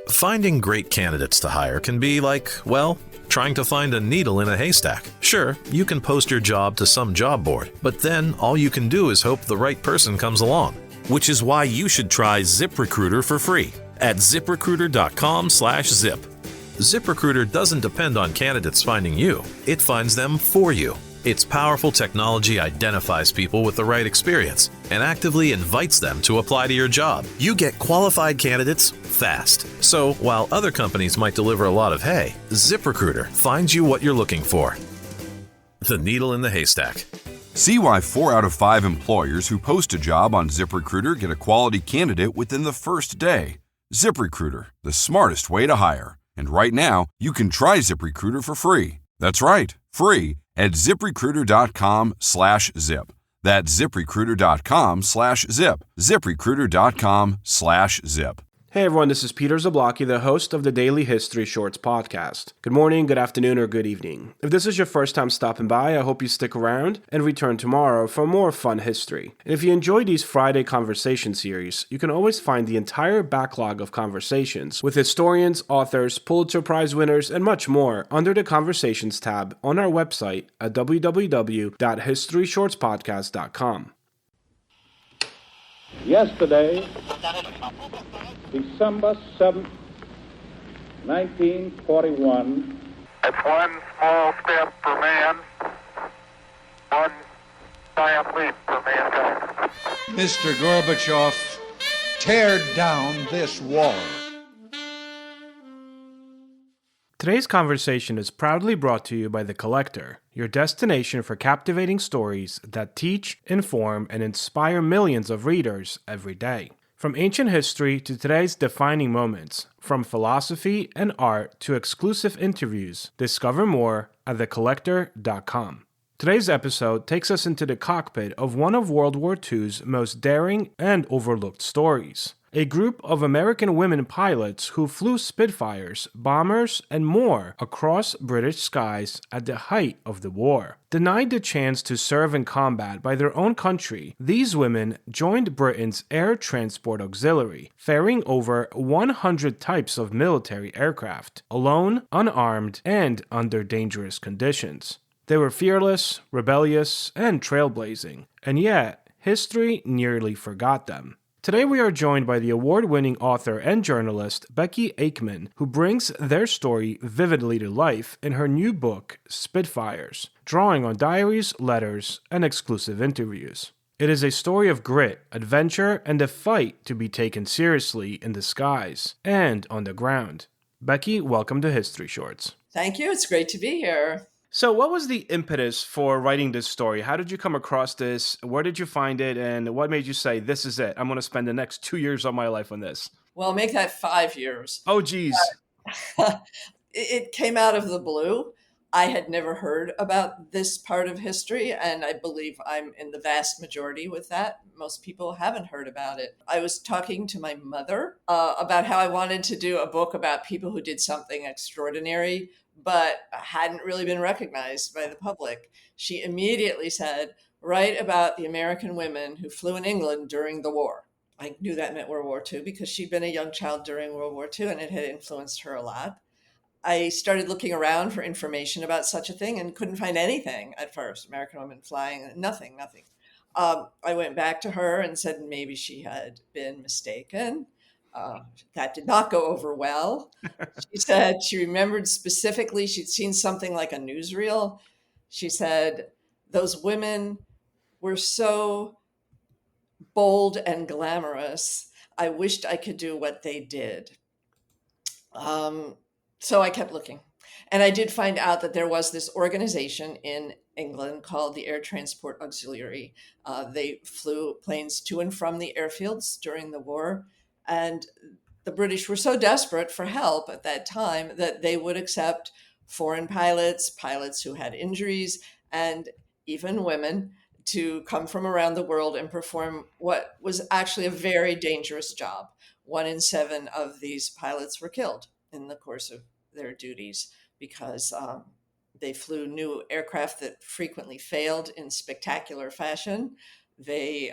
Finding great candidates to hire can be like, well, trying to find a needle in a haystack. Sure, you can post your job to some job board, but then all you can do is hope the right person comes along. Which is why you should try ZipRecruiter for free at ziprecruiter.com/zip. ZipRecruiter doesn't depend on candidates finding you. It finds them for you. Its powerful technology identifies people with the right experience and actively invites them to apply to your job. You get qualified candidates fast. So while other companies might deliver a lot of hay, ZipRecruiter finds you what you're looking for. The needle in the haystack. See why 4 out of 5 employers who post a job on ZipRecruiter get a quality candidate within the first day. ZipRecruiter, the smartest way to hire. And right now, you can try ZipRecruiter for free. That's right, free at ziprecruiter.com/zip. That's ziprecruiter.com/zip. ziprecruiter.com/zip. Hey everyone, this is Peter Zablocki, the host of the Daily History Shorts podcast. Good morning, good afternoon, or good evening. If this is your first time stopping by, I hope you stick around and return tomorrow for more fun history. And if you enjoy these Friday conversation series, you can always find the entire backlog of conversations with historians, authors, Pulitzer Prize winners, and much more under the Conversations tab on our website at www.historyshortspodcast.com. Yesterday, December 7th, 1941. It's one small step for man, one giant leap for mankind. Mr. Gorbachev, tear down this wall. Today's conversation is proudly brought to you by The Collector, your destination for captivating stories that teach, inform, and inspire millions of readers every day. From ancient history to today's defining moments, from philosophy and art to exclusive interviews, discover more at thecollector.com. Today's episode takes us into the cockpit of one of World War II's most daring and overlooked stories. A group of American women pilots who flew Spitfires, bombers, and more across British skies at the height of the war. Denied the chance to serve in combat by their own country, these women joined Britain's Air Transport Auxiliary, ferrying over 100 types of military aircraft, alone, unarmed, and under dangerous conditions. They were fearless, rebellious, and trailblazing, and yet history nearly forgot them. Today we are joined by the award-winning author and journalist Becky Aikman, who brings their story vividly to life in her new book, Spitfires, drawing on diaries, letters, and exclusive interviews. It is a story of grit, adventure, and a fight to be taken seriously in the skies and on the ground. Becky, welcome to History Shorts. Thank you. It's great to be here. So what was the impetus for writing this story? How did you come across this? Where did you find it? And what made you say, this is it? I'm going to spend the next 2 years of my life on this. Well, make that 5 years. Oh, geez. It came out of the blue. I had never heard about this part of history, and I believe I'm in the vast majority with that. Most people haven't heard about it. I was talking to my mother about how I wanted to do a book about people who did something extraordinary, but hadn't really been recognized by the public. She immediately said, write about the American women who flew in England during the war. I knew that meant World War II because she'd been a young child during World War II and it had influenced her a lot. I started looking around for information about such a thing and couldn't find anything at first. American women flying, nothing. I went back to her and said maybe she had been mistaken. That did not go over well. She said she remembered specifically she'd seen something like a newsreel. She said those women were so bold and glamorous. I wished I could do what they did. So I kept looking. And I did find out that there was this organization in England called the Air Transport Auxiliary. They flew planes to and from the airfields during the war. And the British were so desperate for help at that time that they would accept foreign pilots who had injuries, and even women to come from around the world and perform what was actually a very dangerous job. 1 in 7 of these pilots were killed in the course of their duties because they flew new aircraft that frequently failed in spectacular fashion. They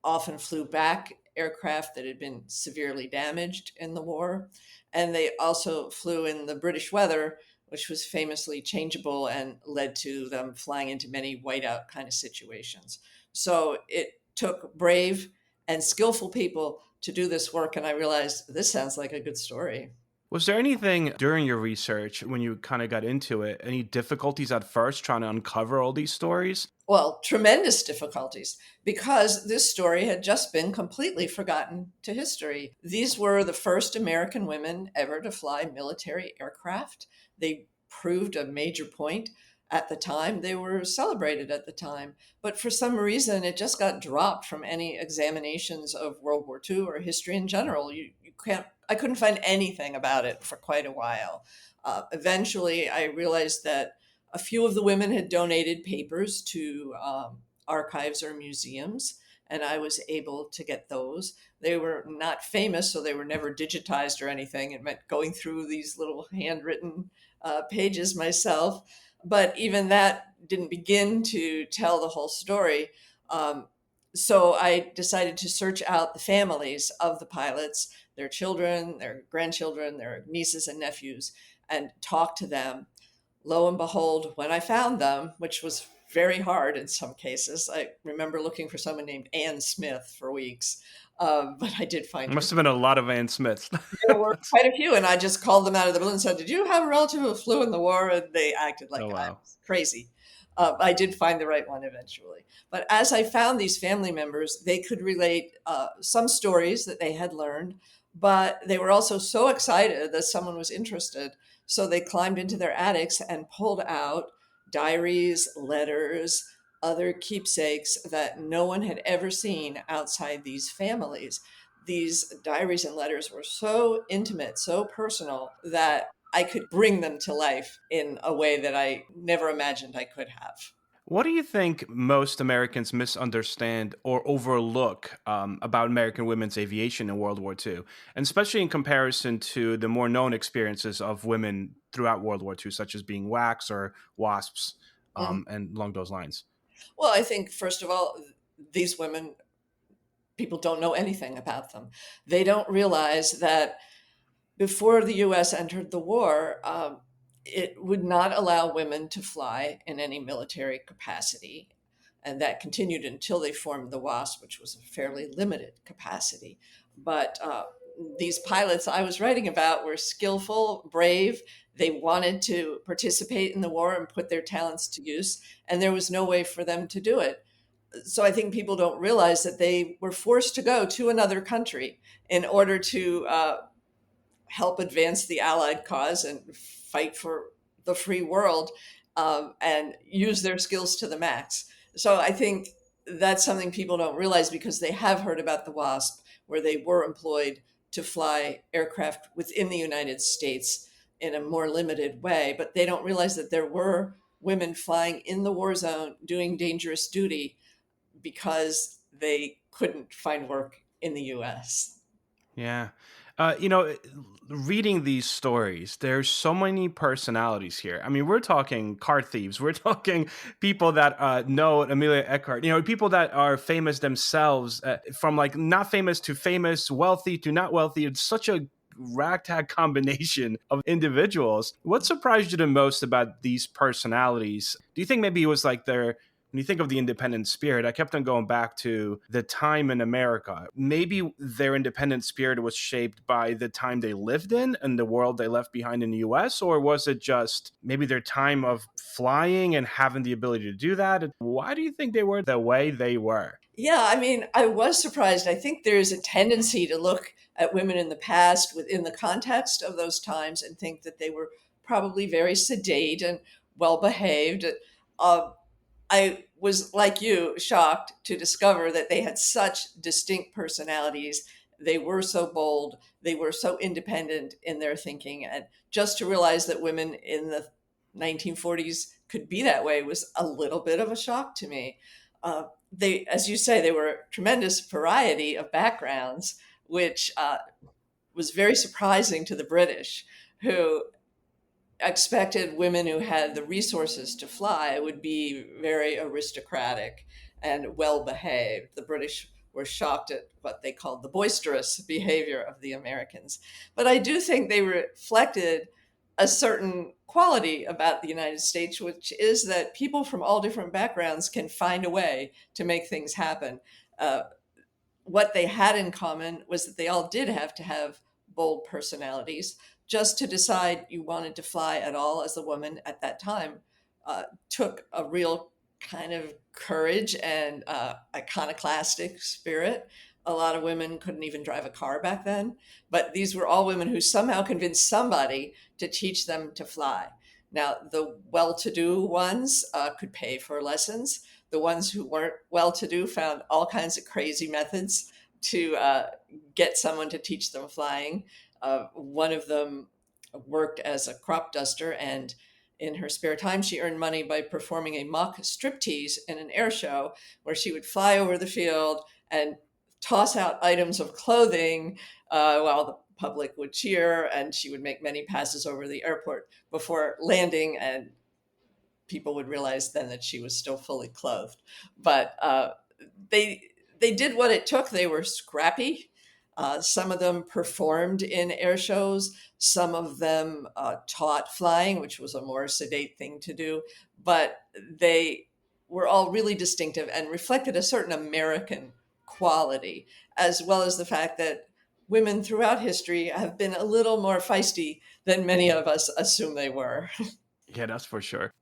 often flew back aircraft that had been severely damaged in the war. And they also flew in the British weather, which was famously changeable and led to them flying into many whiteout kind of situations. So it took brave and skillful people to do this work. And I realized this sounds like a good story. Was there anything during your research when you kind of got into it, any difficulties at first trying to uncover all these stories? Well, tremendous difficulties because this story had just been completely forgotten to history. These were the first American women ever to fly military aircraft. They proved a major point at the time. They were celebrated at the time. But for some reason, it just got dropped from any examinations of World War II or history in general. I couldn't find anything about it for quite a while. Eventually, I realized that a few of the women had donated papers to archives or museums, and I was able to get those. They were not famous, so they were never digitized or anything. It meant going through these little handwritten pages myself. But even that didn't begin to tell the whole story. So I decided to search out the families of the pilots, their children, their grandchildren, their nieces and nephews, and talk to them. Lo and behold, when I found them, which was very hard in some cases, I remember looking for someone named Ann Smith for weeks, but I did find There her. must have been a lot of Ann Smiths. There were quite a few, and I just called them out of the blue and said, "Did you have a relative who flew in the war?" And they acted like Oh, I wow. was crazy. I did find the right one eventually. But as I found these family members, they could relate some stories that they had learned, but they were also so excited that someone was interested. So they climbed into their attics and pulled out diaries, letters, other keepsakes that no one had ever seen outside these families. These diaries and letters were so intimate, so personal that I could bring them to life in a way that I never imagined I could have. What do you think most Americans misunderstand or overlook about American women's aviation in World War II, and especially in comparison to the more known experiences of women throughout World War II, such as being WACs or WASPs, Mhm. and along those lines? Well, I think, first of all, these women, people don't know anything about them. They don't realize that before the US entered the war, it would not allow women to fly in any military capacity. And that continued until they formed the WASP, which was a fairly limited capacity. But these pilots I was writing about were skillful, brave. They wanted to participate in the war and put their talents to use, and there was no way for them to do it. So I think people don't realize that they were forced to go to another country in order to help advance the Allied cause and fight for the free world, and use their skills to the max. So I think that's something people don't realize because they have heard about the WASP, where they were employed to fly aircraft within the United States in a more limited way, but they don't realize that there were women flying in the war zone doing dangerous duty because they couldn't find work in the US. Yeah. Reading these stories, there's so many personalities here. I mean, we're talking car thieves. We're talking people that know Amelia Earhart, people that are famous themselves, from like not famous to famous, wealthy to not wealthy. It's such a ragtag combination of individuals. What surprised you the most about these personalities? Do you think maybe it was like when you think of the independent spirit, I kept on going back to the time in America. Maybe their independent spirit was shaped by the time they lived in and the world they left behind in the US, or was it just maybe their time of flying and having the ability to do that? Why do you think they were the way they were? Yeah, I mean, I was surprised. I think there's a tendency to look at women in the past within the context of those times and think that they were probably very sedate and well behaved. Uh, I was, like you, shocked to discover that they had such distinct personalities. They were so bold, they were so independent in their thinking. And just to realize that women in the 1940s could be that way was a little bit of a shock to me. They, as you say, they were a tremendous variety of backgrounds, which was very surprising to the British, who expected women who had the resources to fly would be very aristocratic and well behaved. The British were shocked at what they called the boisterous behavior of the Americans. But I do think they reflected a certain quality about the United States, which is that people from all different backgrounds can find a way to make things happen. What they had in common was that they all did have to have bold personalities. Just to decide you wanted to fly at all as a woman at that time took a real kind of courage and iconoclastic spirit. A lot of women couldn't even drive a car back then, but these were all women who somehow convinced somebody to teach them to fly. Now, the well-to-do ones could pay for lessons. The ones who weren't well-to-do found all kinds of crazy methods to get someone to teach them flying. One of them worked as a crop duster, and in her spare time, she earned money by performing a mock striptease in an air show where she would fly over the field and toss out items of clothing while the public would cheer, and she would make many passes over the airport before landing, and people would realize then that she was still fully clothed. But they did what it took. They were scrappy. Some of them performed in air shows. Some of them taught flying, which was a more sedate thing to do. But they were all really distinctive and reflected a certain American quality, as well as the fact that women throughout history have been a little more feisty than many of us assume they were. Yeah, that's for sure.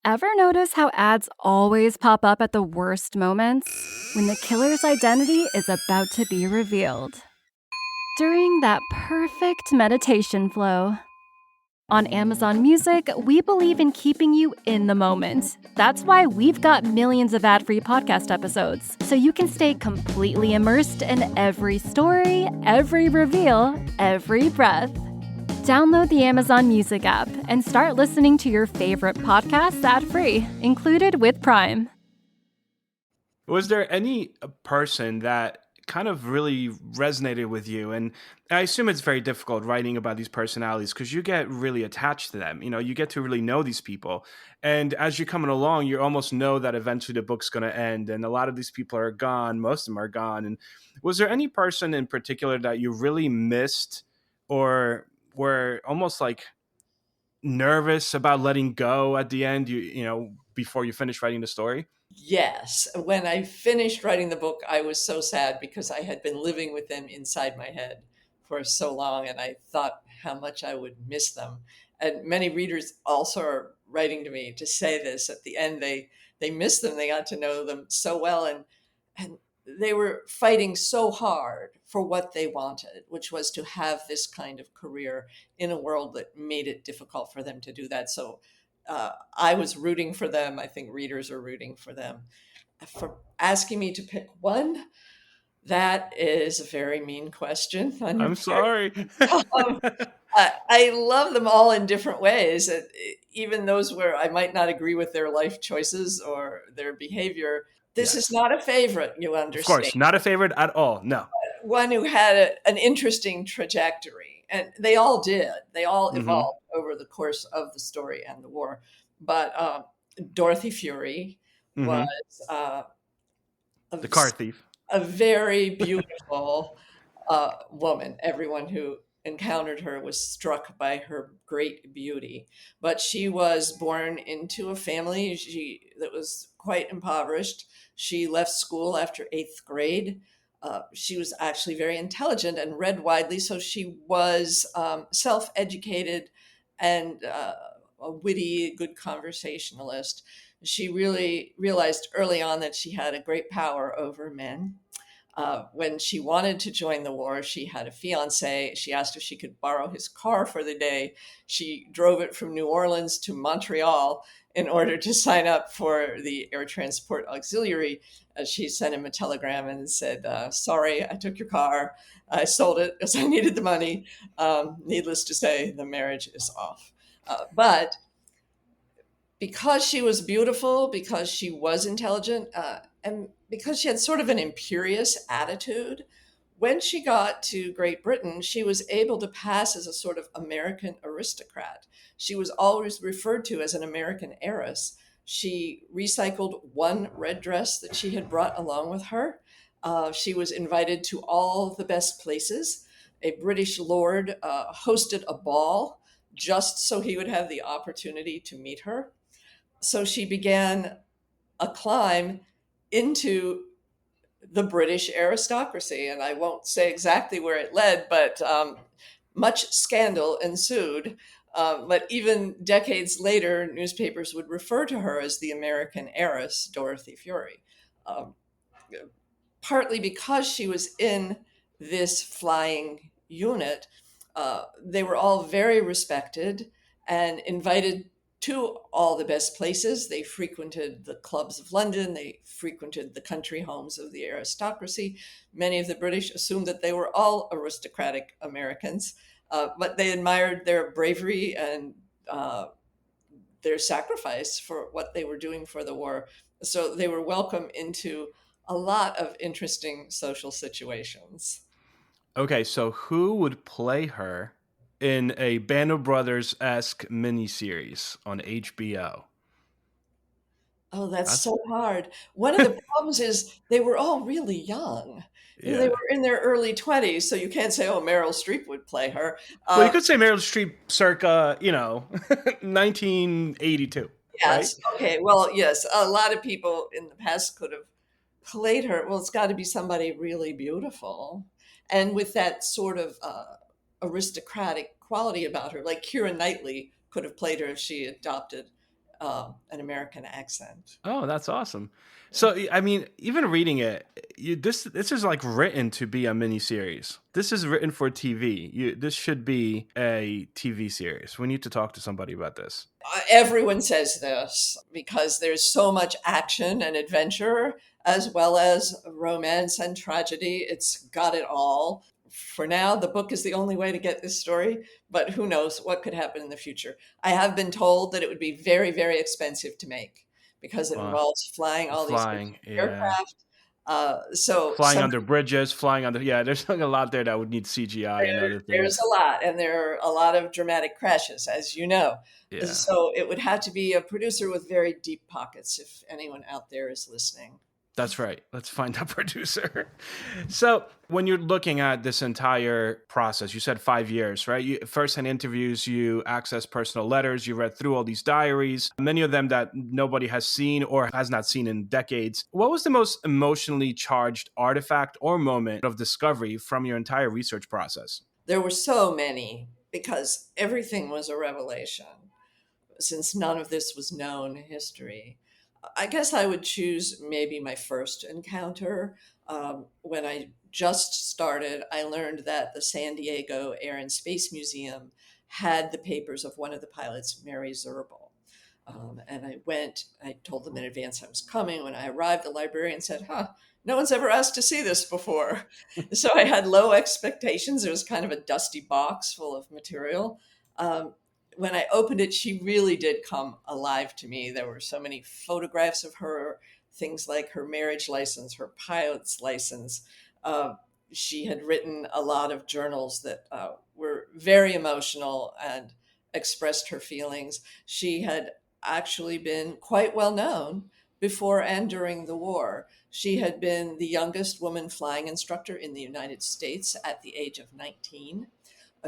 Ever notice how ads always pop up at the worst moments? When the killer's identity is about to be revealed. During that perfect meditation flow. On Amazon Music, we believe in keeping you in the moment. That's why we've got millions of ad-free podcast episodes, so you can stay completely immersed in every story, every reveal, every breath. Download the Amazon Music app and start listening to your favorite podcasts ad-free, included with Prime. Was there any person that kind of really resonated with you? And I assume it's very difficult writing about these personalities because you get really attached to them. You know, you get to really know these people. And as you're coming along, you almost know that eventually the book's going to end. And a lot of these people are gone. Most of them are gone. And was there any person in particular that you really missed or were almost like nervous about letting go at the end, you know, before you finish writing the story? Yes. When I finished writing the book, I was so sad because I had been living with them inside my head for so long, and I thought how much I would miss them. And many readers also are writing to me to say this. At the end, they miss them. They got to know them so well, and they were fighting so hard for what they wanted, which was to have this kind of career in a world that made it difficult for them to do that. So I was rooting for them. I think readers are rooting for them. For asking me to pick one, that is a very mean question. I'm sorry. I love them all in different ways. Even those where I might not agree with their life choices or their behavior. This is not a favorite, you understand. Of course, not a favorite at all. No. One who had an interesting trajectory, and they all did. They all evolved over the course of the story and the war. But Dorothy Fury was the car thief, a very beautiful woman. Everyone who encountered her was struck by her great beauty. But she was born into a family that was quite impoverished. She left school after 8th grade. She was actually very intelligent and read widely, so she was self-educated and a witty, good conversationalist. She really realized early on that she had a great power over men. When she wanted to join the war, she had a fiance. She asked if she could borrow his car for the day. She drove it from New Orleans to Montreal in order to sign up for the Air Transport Auxiliary. She sent him a telegram and said, sorry, I took your car. I sold it because I needed the money. Needless to say, the marriage is off. But because she was beautiful, because she was intelligent, and because she had sort of an imperious attitude, when she got to Great Britain, she was able to pass as a sort of American aristocrat. She was always referred to as an American heiress. She recycled one red dress that she had brought along with her. She was invited to all the best places. A British lord hosted a ball just so he would have the opportunity to meet her. So she began a climb into the British aristocracy. And I won't say exactly where it led, but much scandal ensued. But even decades later, newspapers would refer to her as the American heiress, Dorothy Fury. Um, Partly because she was in this flying unit, they were all very respected and invited to all the best places. They frequented the clubs of London, they frequented the country homes of the aristocracy. Many of the British assumed that they were all aristocratic Americans, but they admired their bravery and their sacrifice for what they were doing for the war. So they were welcome into a lot of interesting social situations. Okay, so who would play her in a Band of Brothers-esque miniseries on HBO? Oh, that's That's so hard. One of the problems is they were all really young. They yeah. were in their early 20s, so you can't say, oh, Meryl Streep would play her. Well, you could say Meryl Streep circa, 1982, right? Yes. Okay. Well, yes. A lot of people in the past could have played her. Well, it's got to be somebody really beautiful and with that sort of aristocratic quality about her. Like Keira Knightley could have played her if she adopted an American accent. Oh, that's awesome. So, I mean, even reading it, this is like written to be a miniseries. This is written for TV. This should be a TV series. We need to talk to somebody about this. Everyone says this because there's so much action and adventure, as well as romance and tragedy. It's got it all. For now, the book is the only way to get this story, but who knows what could happen in the future. I have been told that it would be very, very expensive to make because it involves flying all these Flying, yeah. aircraft. So Flying under bridges, flying under, yeah, there's like a lot there that would need CGI and other there's things. a lot, and there are a lot of dramatic crashes, as you know. Yeah. So it would have to be a producer with very deep pockets if anyone out there is listening. That's right. Let's find a producer. So, when you're looking at this entire process, you said 5 years, right? You first-hand interviews, you access personal letters, you read through all these diaries, many of them that nobody has seen or has not seen in decades. What was the most emotionally charged artifact or moment of discovery from your entire research process? There were so many because everything was a revelation since none of this was known history. I guess I would choose maybe my first encounter. When I just started, I learned that the San Diego Air and Space Museum had the papers of one of the pilots, Mary Zerbel. And I told them in advance I was coming. When I arrived, the librarian said, no one's ever asked to see this before. So I had low expectations. It was kind of a dusty box full of material. When I opened it, she really did come alive to me. There were so many photographs of her, things like her marriage license, her pilot's license. She had written a lot of journals that were very emotional and expressed her feelings. She had actually been quite well known before and during the war. She had been the youngest woman flying instructor in the United States at the age of 19.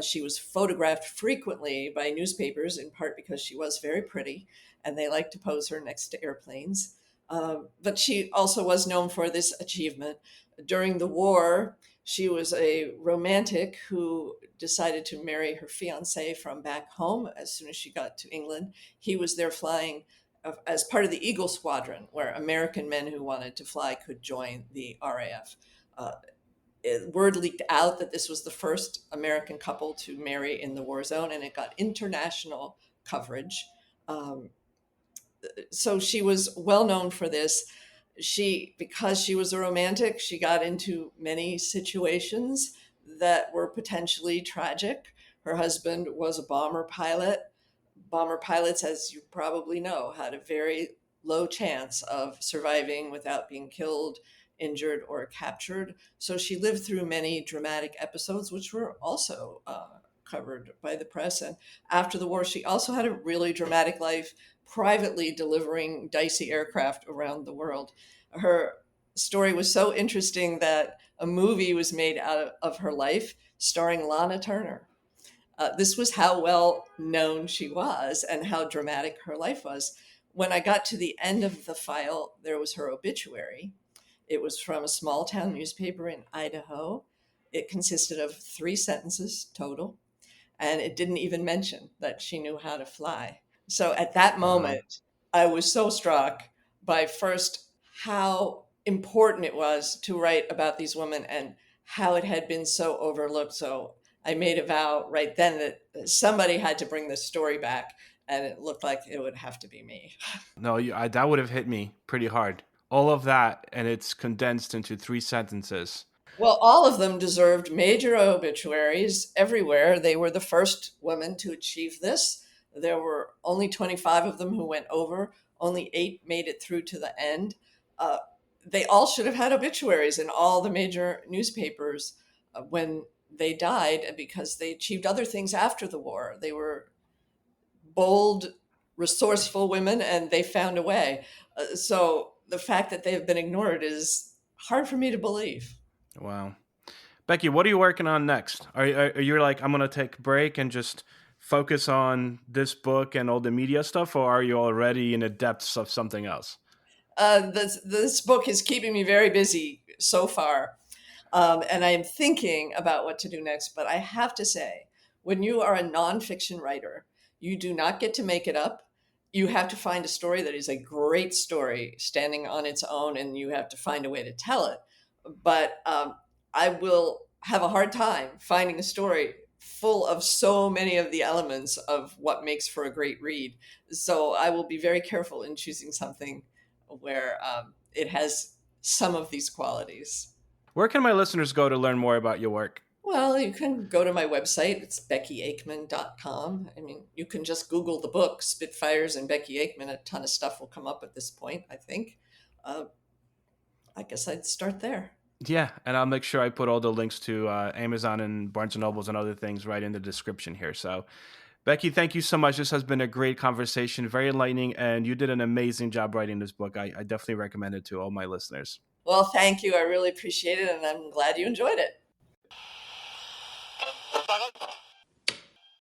She was photographed frequently by newspapers, in part because she was very pretty and they liked to pose her next to airplanes. But she also was known for this achievement. During the war, she was a romantic who decided to marry her fiancé from back home as soon as she got to England. He was there flying as part of the Eagle Squadron, where American men who wanted to fly could join the RAF. Word leaked out that this was the first American couple to marry in the war zone, and it got international coverage. So she was well known for this. Because she was a romantic, she got into many situations that were potentially tragic. Her husband was a bomber pilot. Bomber pilots, as you probably know, had a very low chance of surviving without being killed, injured, or captured. So she lived through many dramatic episodes, which were also covered by the press. And after the war, she also had a really dramatic life, privately delivering dicey aircraft around the world. Her story was so interesting that a movie was made out of her life starring Lana Turner. This was how well known she was and how dramatic her life was. When I got to the end of the file, there was her obituary. It was from a small town newspaper in Idaho. It consisted of 3 sentences total, and it didn't even mention that she knew how to fly. So at that Wow. moment, I was so struck by first how important it was to write about these women and how it had been so overlooked. So I made a vow right then that somebody had to bring this story back, and it looked like it would have to be me. No, that would have hit me pretty hard. All of that, and it's condensed into 3 sentences. Well, all of them deserved major obituaries everywhere. They were the first women to achieve this. There were only 25 of them who went over, only 8 made it through to the end. Uh, they all should have had obituaries in all the major newspapers when they died because they achieved other things after the war. They were bold, resourceful women and they found a way. So the fact that they have been ignored is hard for me to believe. Wow. Becky, what are you working on next? Are you like, I'm going to take a break and just focus on this book and all the media stuff, or are you already in the depths of something else? This book is keeping me very busy so far. And I am thinking about what to do next. But I have to say, when you are a nonfiction writer, you do not get to make it up. You have to find a story that is a great story standing on its own, and you have to find a way to tell it. But I will have a hard time finding a story full of so many of the elements of what makes for a great read. So I will be very careful in choosing something where it has some of these qualities. Where can my listeners go to learn more about your work? Well, you can go to my website. It's beckyaikman.com. I mean, you can just Google the book, Spitfires and Becky Aikman. A ton of stuff will come up at this point, I think. I guess I'd start there. Yeah, and I'll make sure I put all the links to Amazon and Barnes & Nobles and other things right in the description here. So, Becky, thank you so much. This has been a great conversation, very enlightening, and you did an amazing job writing this book. I definitely recommend it to all my listeners. Well, thank you. I really appreciate it, and I'm glad you enjoyed it.